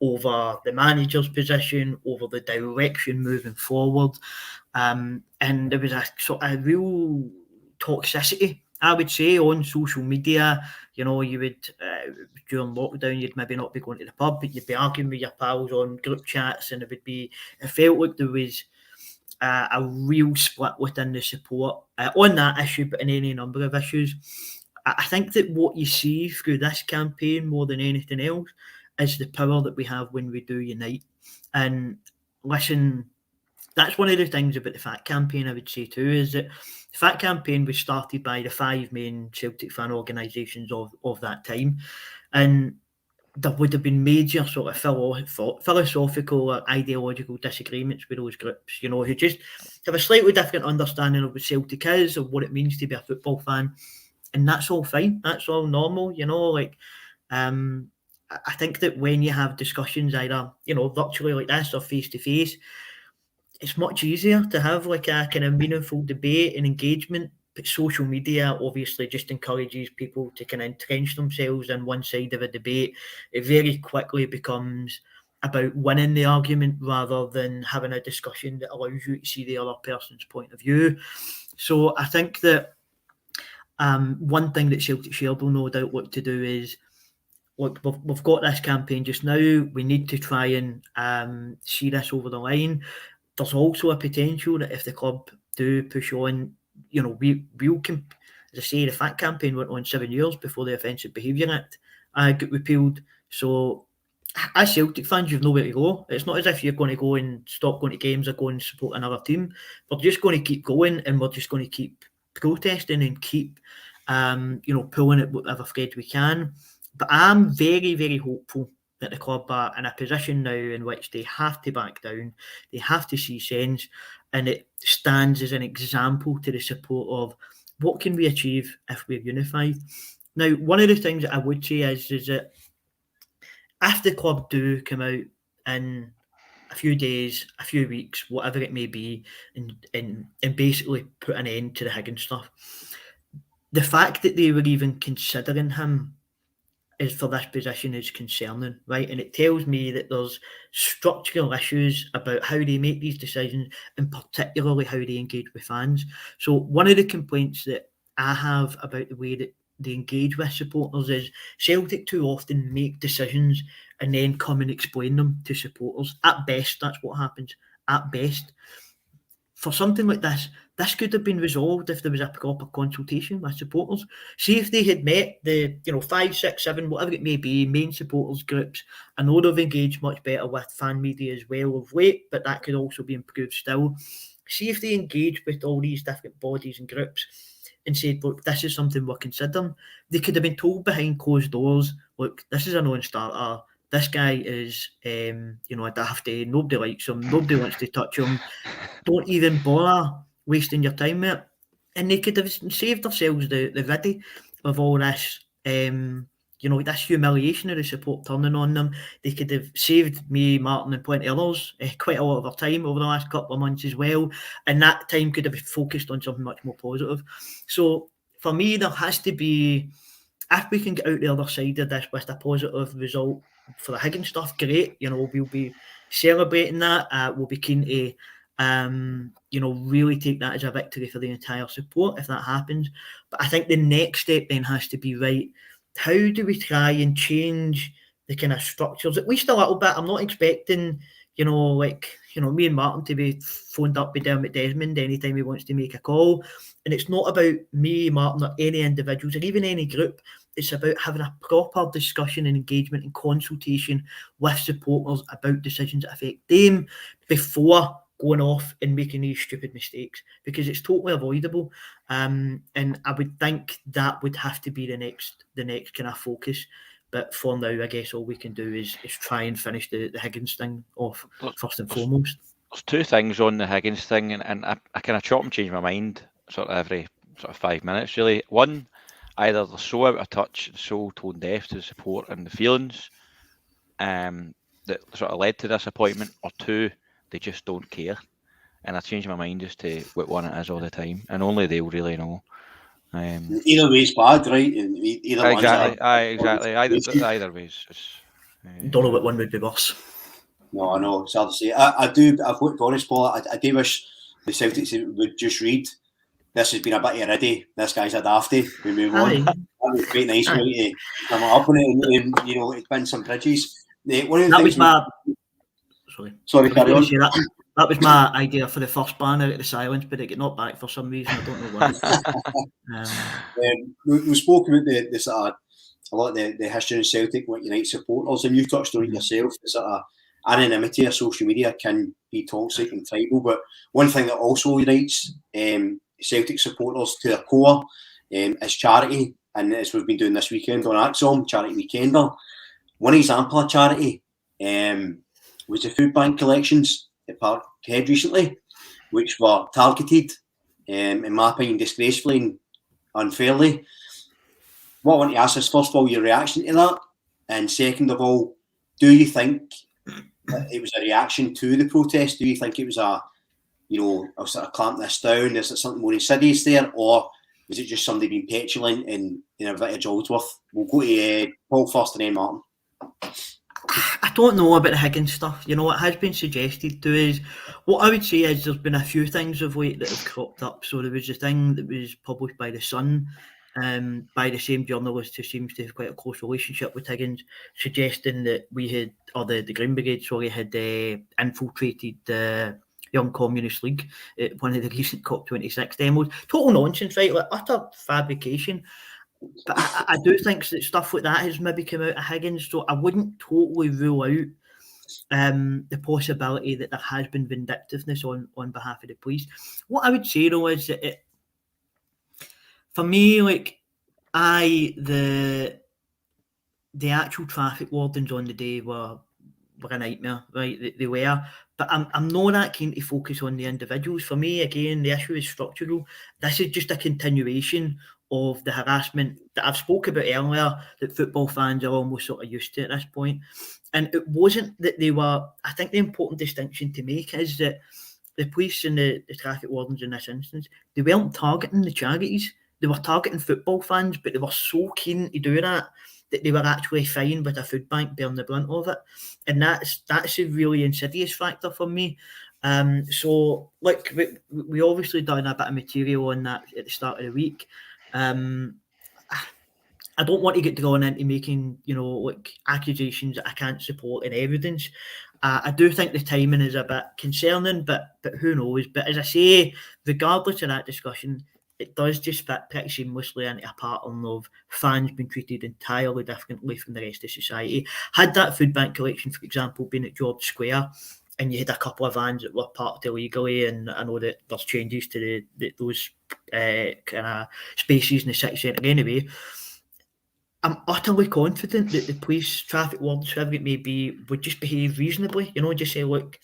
[SPEAKER 3] over the manager's position, over the direction moving forward. And there was a sort of real toxicity, I would say, on social media. You would, during lockdown, you'd maybe not be going to the pub, but you'd be arguing with your pals on group chats, and it felt like there was a real split within the support on that issue, but in any number of issues. I think that what you see through this campaign more than anything else is the power that we have when we do unite. And listen, that's one of the things about the FAT campaign, I would say too, is that the FAT campaign was started by the 5 main Celtic fan organisations of that time. And there would have been major sort of philosophical or ideological disagreements with those groups, who just have a slightly different understanding of what Celtic is, of what it means to be a football fan. And that's all fine. That's all normal, I think that when you have discussions either, virtually like this or face-to-face, it's much easier to have like a kind of meaningful debate and engagement. But social media obviously just encourages people to kind of entrench themselves in one side of a debate. It very quickly becomes about winning the argument rather than having a discussion that allows you to see the other person's point of view. So I think that one thing that Celtic Shared will no doubt look to do is look, we've got this campaign just now. We need to try and see this over the line. There's also a potential that if the club do push on, we'll as I say, the FAT campaign went on 7 years before the Offensive Behaviour Act got repealed. So as Celtic fans, you've nowhere to go. It's not as if you're going to go and stop going to games or go and support another team. We're just going to keep going, and we're just going to keep protesting and keep, pulling at whatever thread we can. But I'm very, very hopeful that the club are in a position now in which they have to back down, they have to see sense, and it stands as an example to the support of what can we achieve if we're unified. Now, one of the things that I would say is that if the club do come out in a few days, a few weeks, whatever it may be, and basically put an end to the Higgins stuff, the fact that they were even considering him for this position is concerning, right? And it tells me that there's structural issues about how they make these decisions, and particularly how they engage with fans. So one of the complaints that I have about the way that they engage with supporters is Celtic too often make decisions and then come and explain them to supporters. At best, that's what happens. At best. For something like this could have been resolved if there was a proper consultation with supporters. See if they had met the 5, 6, 7, whatever it may be, main supporters groups. I know they've engaged much better with fan media as well of late, but that could also be improved still. See if they engage with all these different bodies and groups and said, look, this is something we're considering. They could have been told behind closed doors, look, this is a non-starter. This guy is, a dafty. Nobody likes him. Nobody wants to touch him. Don't even bother wasting your time with it. And they could have saved themselves the viddy of all this, this humiliation of the support turning on them. They could have saved me, Martin, and plenty of others quite a lot of our time over the last couple of months as well. And that time could have been focused on something much more positive. So for me, there has to be, if we can get out the other side of this with a positive result for the Higgins stuff, great. We'll be celebrating that. We'll be keen to really take that as a victory for the entire support if that happens. But I think the next step then has to be, right, how do we try and change the kind of structures at least a little bit? I'm not expecting me and Martin to be phoned up by Dermot Desmond anytime he wants to make a call. And it's not about me, Martin, or any individuals or even any group. It's about having a proper discussion and engagement and consultation with supporters about decisions that affect them before going off and making these stupid mistakes, because it's totally avoidable. And I would think that would have to be the next kind of focus. But for now, I guess all we can do is try and finish the Higgins thing off first and foremost.
[SPEAKER 2] There's two things on the Higgins thing, and I kind of chop and change my mind sort of every sort of 5 minutes, really. One, either they're so out of touch, so tone deaf to the support and the feelings that sort of led to this appointment, or two, they just don't care. And I change my mind as to what one it is all the time, and only they'll really know.
[SPEAKER 1] Either way is bad, right? Either
[SPEAKER 2] exactly. Either way is.
[SPEAKER 3] Don't know what one would be worse.
[SPEAKER 1] No, I know. It's hard to say. I've got to be honest, Paul. I do wish the Celtics would just read, this has been a bit already. This guy's a dafty. We move on. That was quite nice way to come up on it and it's been some bridges. Sorry, carry on.
[SPEAKER 3] That was my idea for the first ban out of the silence, but it got knocked back for some reason. I don't know why.
[SPEAKER 1] We spoke about the sort of a lot of the history of Celtic, what unites supporters, and you touched on it yourself. The sort of anonymity of social media can be toxic and tribal, but one thing that also unites Celtic supporters to their core is charity, and as we've been doing this weekend on Acsom, Charity Weekender. One example of charity was the food bank collections at Parkhead recently, which were targeted, in my opinion, disgracefully and unfairly. What I want to ask is, first of all, your reaction to that, and second of all, do you think that it was a reaction to the protest? Do you think it was I'll sort of clamp this down, is it something more insidious there, or is it just somebody being petulant and a bit of Joldsworth? We'll go to Paul first and then Martin.
[SPEAKER 3] I don't know about the Higgins stuff. What has been suggested to us, what I would say is there's been a few things of late that have cropped up. So there was a thing that was published by The Sun by the same journalist who seems to have quite a close relationship with Higgins, suggesting that we had, or the Green Brigade, sorry, had infiltrated the Young Communist League at one of the recent COP26 demos. Total nonsense, right? Like utter fabrication. But I do think that stuff like that has maybe come out of Higgins, so I wouldn't totally rule out the possibility that there has been vindictiveness on behalf of the police. What I would say though is that for me, like, the actual traffic wardens on the day were a nightmare, right? They were. But I'm not that keen to focus on the individuals. For me, again, the issue is structural. This is just a continuation of the harassment that I've spoke about earlier, that football fans are almost sort of used to at this point. And it wasn't that they were, I think the important distinction to make is that the police and the traffic wardens in this instance, they weren't targeting the charities. They were targeting football fans, but they were so keen to do that they were actually fine with a food bank bearing the brunt of it. And that's a really insidious factor for me. So, look, we obviously done a bit of material on that at the start of the week. I don't want to get drawn into making, like accusations that I can't support in evidence. I do think the timing is a bit concerning, but who knows? But as I say, regardless of that discussion, it does just fit pretty seamlessly into a pattern of fans being treated entirely differently from the rest of society. Had that food bank collection, for example, been at George Square, and you had a couple of vans that were parked illegally, and I know that there's changes to those kind of spaces in the city centre anyway, I'm utterly confident that the police, traffic wardens, whoever it may be, would just behave reasonably. Just say, look,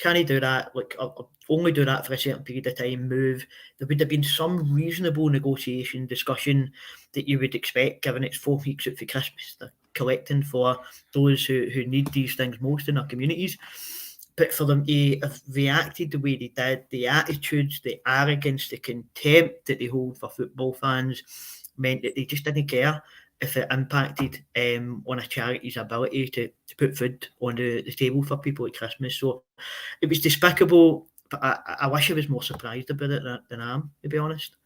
[SPEAKER 3] can I do that? Like, I'll only do that for a certain period of time, move. There would have been some reasonable negotiation, discussion that you would expect, given it's 4 weeks out for Christmas. They're collecting for those who need these things most in our communities. But for them to have reacted the way they did, the attitudes, the arrogance, the contempt that they hold for football fans meant that they just didn't care if it impacted on a charity's ability to put food on the table for people at Christmas. So it was despicable, but I wish I was more surprised about it than I am, to be honest.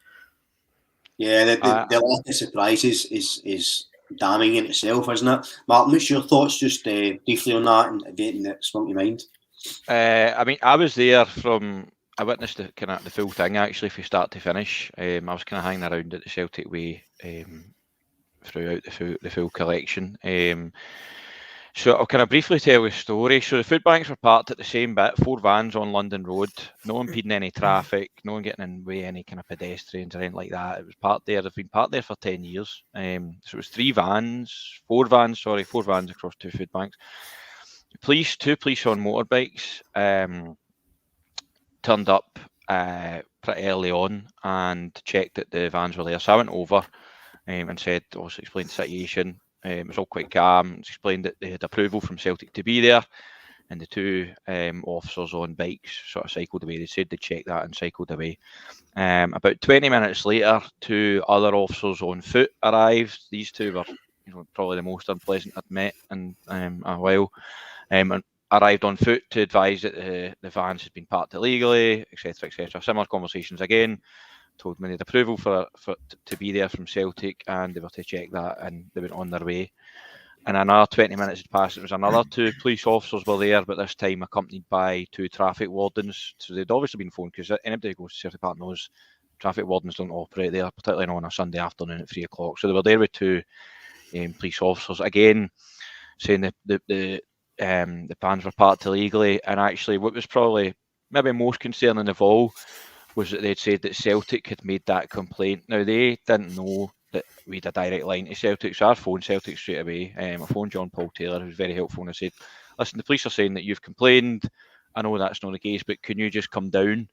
[SPEAKER 1] Yeah, the lack of surprises is damning in itself, isn't it? Martin, what's your thoughts just briefly on that and anything that sprung to mind?
[SPEAKER 2] I mean, I was there I witnessed the full thing actually from start to finish. I was kind of hanging around at the Celtic Way throughout the full collection. So I'll kind of briefly tell a story. So the food banks were parked at the same bit, 4 vans on London Road, no impeding any traffic, no one getting in the way any kind of pedestrians or anything like that. It was parked there. They've been parked there for 10 years. So it was 4 vans across 2 food banks. 2 police on motorbikes turned up pretty early on and checked that the vans were there. So I went over and said, obviously explained the situation. It was all quite calm. It's explained that they had approval from Celtic to be there, and the 2 officers on bikes sort of cycled away. They said they checked that and cycled away. About 20 minutes later, 2 other officers on foot arrived. These 2 were probably the most unpleasant I'd met in a while. And arrived on foot to advise that the vans had been parked illegally, etc., etc. Similar conversations again. Told them they had approval to be there from Celtic, and they were to check that, and they went on their way. And another 20 minutes had passed. It was another 2 police officers were there, but this time accompanied by 2 traffic wardens. So they'd obviously been phoned, because anybody who goes to Celtic Park knows traffic wardens don't operate there, particularly on a Sunday afternoon at 3 o'clock. So they were there with 2 police officers again, saying that the vans were parked illegally. And actually, what was probably maybe most concerning of all was that they'd said that Celtic had made that complaint. Now, they didn't know that we had a direct line to Celtic, so I phoned Celtic straight away. I phoned John Paul Taylor, who was very helpful, and I said, listen, the police are saying that you've complained. I know that's not the case, but can you just come down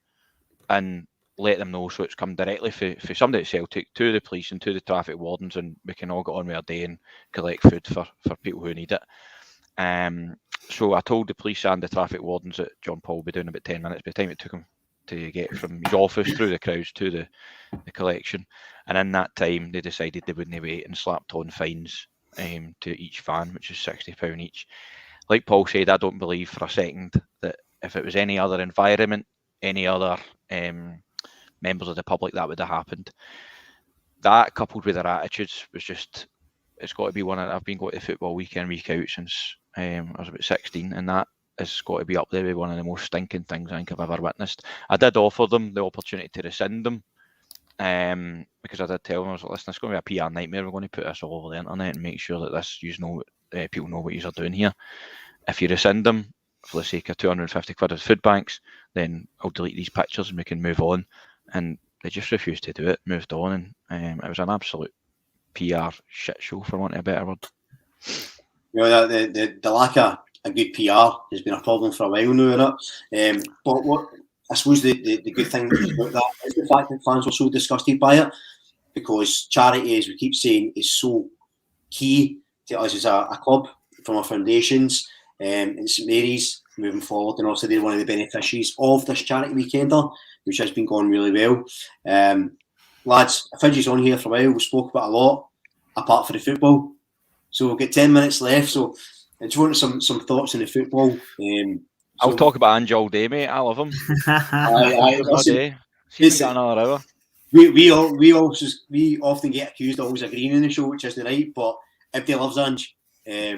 [SPEAKER 2] and let them know, so it's come directly for somebody at Celtic to the police and to the traffic wardens, and we can all get on with our day and collect food for people who need it. So I told the police and the traffic wardens that John Paul would be doing about 10 minutes by the time it took him to get from his office through the crowds to the collection. And in that time, they decided they wouldn't wait and slapped on fines to each van, which is £60 each. Like Paul said, I don't believe for a second that if it was any other environment, any other members of the public, that would have happened. that coupled with their attitudes was just, it's got to be one. I've been going to football week in, week out since I was about 16, and that has got to be up there with one of the most stinking things I think I've ever witnessed. I did offer them the opportunity to rescind them, because I did tell them, I was like, listen, it's going to be a PR nightmare. We're going to put this all over the internet and make sure that this, people know what you're doing here. If you rescind them for the sake of 250 quid of food banks, then I'll delete these pictures and we can move on. And they just refused to do it, moved on, and it was an absolute PR shit show, for want of a better word.
[SPEAKER 1] The lack of a good PR has been a problem for a while now, isn't it? But what I suppose the good thing about that is the fact that fans were so disgusted by it, because charity, as we keep saying, is so key to us as a club, from our foundations and St Mary's moving forward, and also they're one of the beneficiaries of this charity weekender, which has been going really well. Lads, Fidgie's on here for a while. We spoke about a lot, apart from the football. So we've got 10 minutes left. So I just wanted some thoughts on the football.
[SPEAKER 2] I'll talk about Ange all day, mate. I love him.
[SPEAKER 1] Listen,
[SPEAKER 2] He's got another hour.
[SPEAKER 1] We often get accused of always agreeing in the show, which isn't right. But everybody loves Ange. I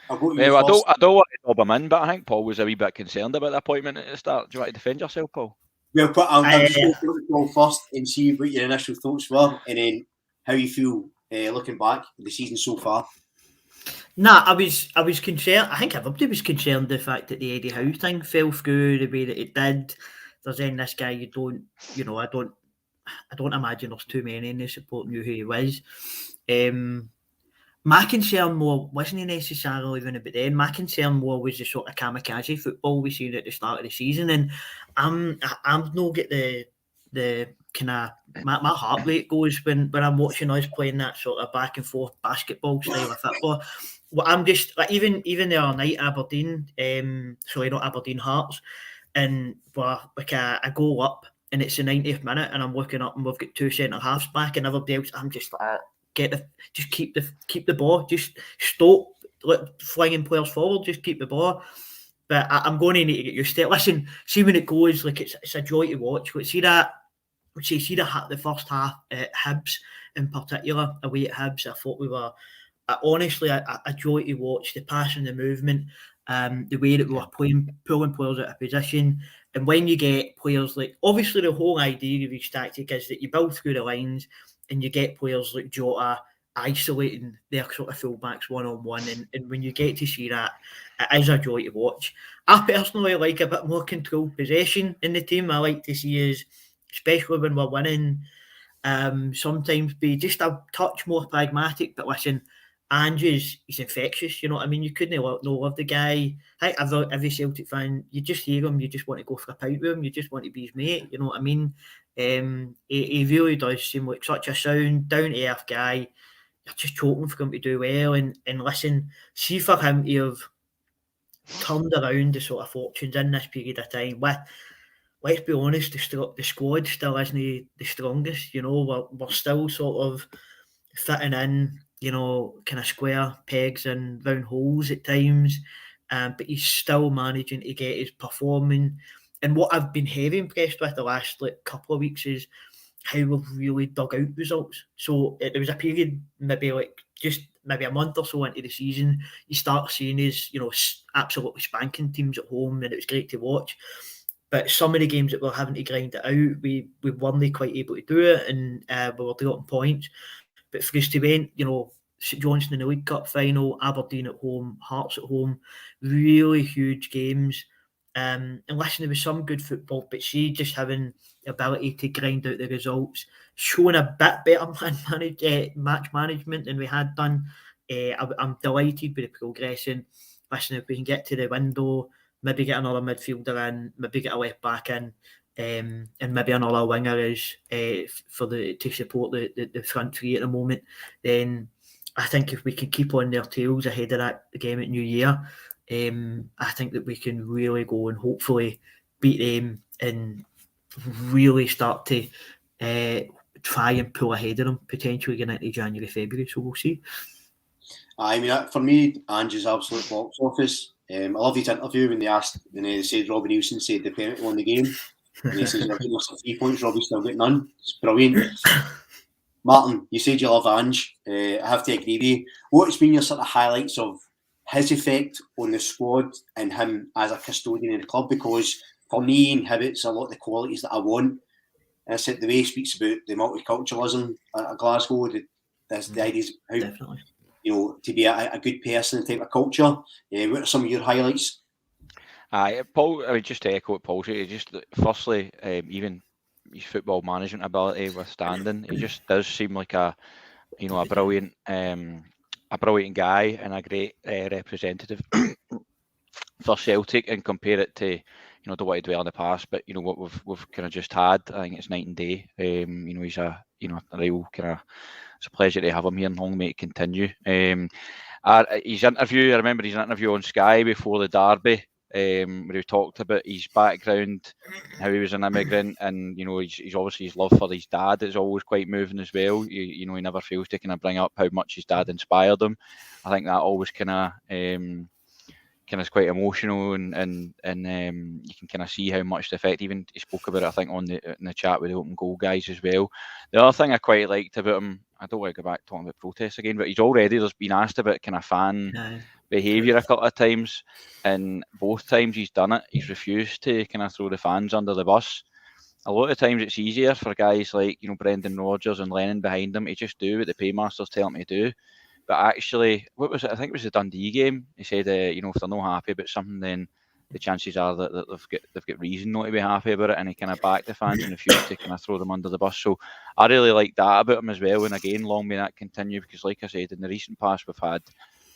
[SPEAKER 1] don't
[SPEAKER 2] want to dob him in, but I think Paul was a wee bit concerned about the appointment at the start. Do you want to defend yourself, Paul?
[SPEAKER 1] Well, I'm just going to go first and see what your initial thoughts were, and then how you feel looking back at the season so far.
[SPEAKER 3] Nah, I was concerned. I think everybody was concerned the fact that the Eddie Howe thing fell through the way that it did. There's then this guy I don't imagine there's too many in the support knew who he was. My concern more wasn't necessarily even about then. My concern more was the sort of kamikaze football we seen at the start of the season, and I'm not get the kind of my heart rate goes when I'm watching us playing that sort of back and forth basketball style of football. Well, I'm just like even the other night Aberdeen, not Aberdeen Hearts, and like a goal up, and it's the 90th minute, and I'm looking up and we've got two centre halves back, and everybody else, I'm just like, keep the ball, just stop flinging players forward, just keep the ball. But I'm going to need to get used to it. Listen, see when it goes, like it's a joy to watch. See the first half at Hibs in particular, away at Hibs. I thought we were honestly a joy to watch, the passing, the movement, the way that we were playing, pulling players out of position. And when you get players like, obviously the whole idea of each tactic is that you build through the lines and you get players like Jota isolating their sort of fullbacks one-on-one, and when you get to see that, it is a joy to watch. I personally like a bit more controlled possession in the team. I like to see us, especially when we're winning, sometimes be just a touch more pragmatic. But listen, Ange he's infectious, you know what I mean? You couldn't love the guy. I think every Celtic fan, you just hear him, you just want to go for a pint with him, you just want to be his mate, you know what I mean? He really does seem like such a sound, down-to-earth guy. You're just hoping for him to do well, and listen, see for him to have turned around the sort of fortunes in this period of time. Let's be honest, the squad still isn't the strongest. You know, we're still sort of fitting in, you know, kind of square pegs and round holes at times. But he's still managing to get his performing. And what I've been heavy impressed with the last couple of weeks is how we've really dug out results. So there was a period, maybe a month or so into the season, you start seeing us, you know, absolutely spanking teams at home, and it was great to watch. But some of the games that we're having to grind it out, we weren't quite able to do it, and we were dropping points. But for us to win, you know, St Johnstone in the League Cup final, Aberdeen at home, Hearts at home, really huge games. And listen, there was some good football, but she just having the ability to grind out the results, showing a bit better match management than we had done. I'm delighted with the progress. And listen, if we can get to the window, maybe get another midfielder in, maybe get a left back in, and maybe another winger is to support the front three at the moment, then I think if we can keep on their tails ahead of that game at New Year, I think that we can really go and hopefully beat them and really start to try and pull ahead of them, potentially getting into January, February. So we'll see.
[SPEAKER 1] I mean, for me, Ange's absolute box office. I love his interview when they said Robbie Nielsen said the penalty won the game. And he says, "I've given us 3 points, Robbie still got none." It's brilliant. Martin, you said you love Ange. I have to agree with you. What's been your sort of highlights of his effect on the squad and him as a custodian of the club? Because for me, he inhibits a lot of the qualities that I want. And I said the way he speaks about the multiculturalism at Glasgow, the ideas how
[SPEAKER 3] Definitely.
[SPEAKER 1] To be a good person type of culture. What are some of your highlights?
[SPEAKER 2] Paul, I mean, just to echo what Paul said, just firstly, even his football management ability withstanding, he just does seem like a brilliant guy and a great representative for Celtic, and compare it to, don't want to dwell on the past, but what we've kind of just had. I think it's night and day. He's a real kind of, it's a pleasure to have him here, and long may it continue. His interview, I remember his interview on Sky before the derby, where he talked about his background, how he was an immigrant, and he's obviously his love for his dad is always quite moving as well. He never fails to kind of bring up how much his dad inspired him. I think that always kind of is quite emotional, and you can kind of see how much the effect. Even he spoke about it, I think, in the chat with the open goal guys as well. The other thing I quite liked about him, I don't want to go back talking about protests again, but there's been asked about kind of fan behaviour a couple of times, and both times he's done it, he's refused to kind of throw the fans under the bus. A lot of times it's easier for guys like Brendan Rodgers and Lennon behind him to just do what the paymasters tell him to do. But actually, what was it? I think it was the Dundee game. He said, if they're not happy about something, then the chances are that they've got reason not to be happy about it, and he kind of backed the fans and refused to kind of throw them under the bus. So I really like that about him as well. And again, long may that continue, because, like I said, in the recent past, we've had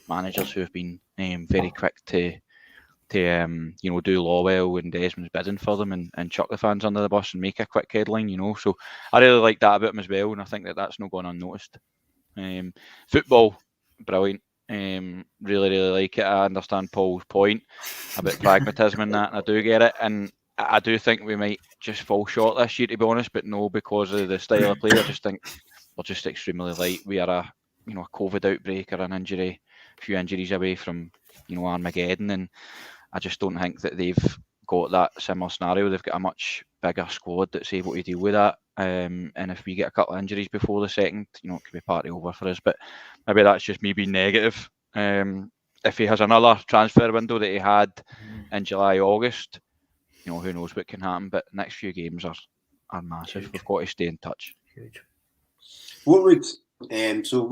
[SPEAKER 2] managers who have been very quick to do Lawwell and Desmond's bidding for them and chuck the fans under the bus and make a quick headline. So I really like that about him as well, and I think that's not gone unnoticed. Football, brilliant. Really, really like it. I understand Paul's point about pragmatism and that, and I do get it. And I do think we might just fall short this year, to be honest, but no, because of the style of play. I just think we're just extremely light. We are a COVID outbreak or a few injuries away from Armageddon, and I just don't think that they've got that similar scenario. They've got a much bigger squad that's able to deal with that. And if we get a couple of injuries before the second, it could be party over for us. But maybe that's just me being negative. If he has another transfer window that he had in July, August, who knows what can happen. But next few games are massive. Huge. We've got to stay in touch.
[SPEAKER 3] Huge.
[SPEAKER 1] What would so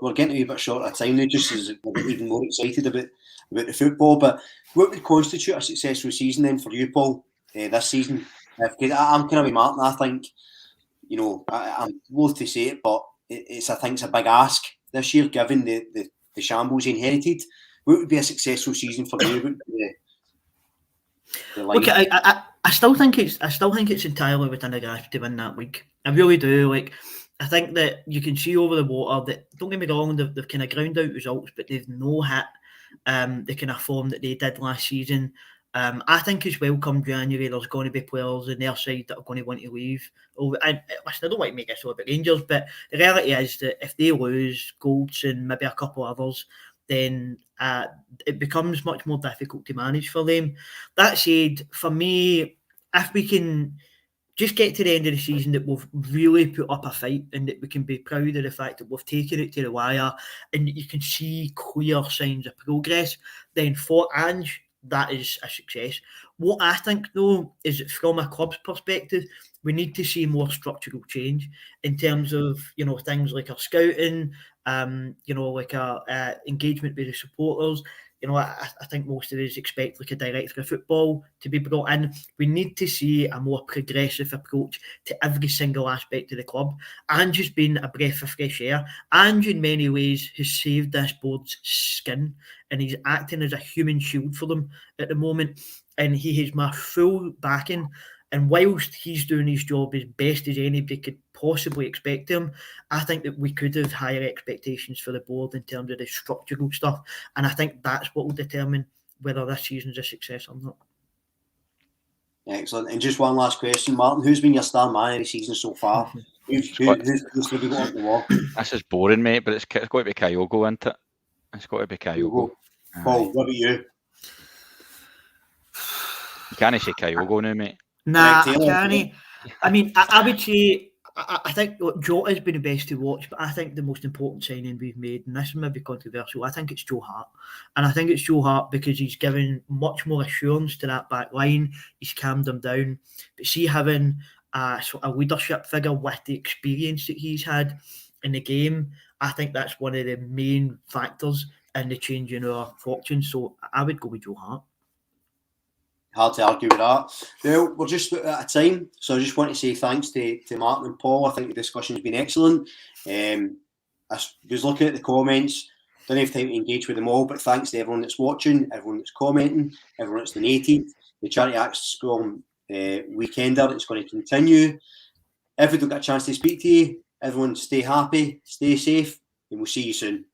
[SPEAKER 1] we're getting a bit short of time now, just as we're even more excited about the football. But what would constitute a successful season then for you, Paul, this season? I'm kind of with Martin. I think I'm loath to say it, but I think it's a big ask this year, given the shambles he inherited. What would be a successful season for you?
[SPEAKER 3] Look, I still think it's entirely within a grasp to win that league. I really do. I think that you can see over the water that, don't get me wrong, they've kind of ground out results, but they've no hit the kind of form that they did last season. I think as well, come January, there's going to be players on their side that are going to want to leave. And listen, I don't want to make this all about Rangers, but the reality is that if they lose Golds and maybe a couple others, then it becomes much more difficult to manage for them. That said, for me, if we can just get to the end of the season that we've really put up a fight and that we can be proud of the fact that we've taken it to the wire and you can see clear signs of progress, then for Ange, that is a success. What I think, though, is that from a club's perspective, we need to see more structural change in terms of, things like our scouting, like our engagement with the supporters. I think most of us expect like a director of football to be brought in. We need to see a more progressive approach to every single aspect of the club. Ange has been a breath of fresh air. Ange, in many ways, has saved this board's skin, and he's acting as a human shield for them at the moment. And he has my full backing. And whilst he's doing his job as best as anybody could possibly expect him, I think that we could have higher expectations for the board in terms of the structural stuff. And I think that's what will determine whether this season's a success or not.
[SPEAKER 1] Excellent. And just one last question, Martin. Who's been your star man of the season so far? Who's got on the wall?
[SPEAKER 2] This is boring, mate, but it's got to be Kyogo, isn't it? It's got to be Kyogo.
[SPEAKER 1] Paul, what about you?
[SPEAKER 2] You can't say Kyogo now, mate.
[SPEAKER 3] Nah, I can't. I mean, I would say I think Jota has been the best to watch, but I think the most important signing we've made, and this may be controversial, I think it's Joe Hart. And I think it's Joe Hart because he's given much more assurance to that back line. He's calmed them down. But see, having a leadership figure with the experience that he's had in the game, I think that's one of the main factors in the change in our fortunes. So I would go with Joe Hart.
[SPEAKER 1] Hard to argue with that. Well, we're just at a time, so I just want to say thanks to Martin and Paul. I think the discussion's been excellent. I was looking at the comments, don't have time to engage with them all, but thanks to everyone that's watching, everyone that's commenting, everyone that's donated. The Charity Acsom weekender, it's going to continue. If we don't get a chance to speak to you, everyone stay happy, stay safe, and we'll see you soon.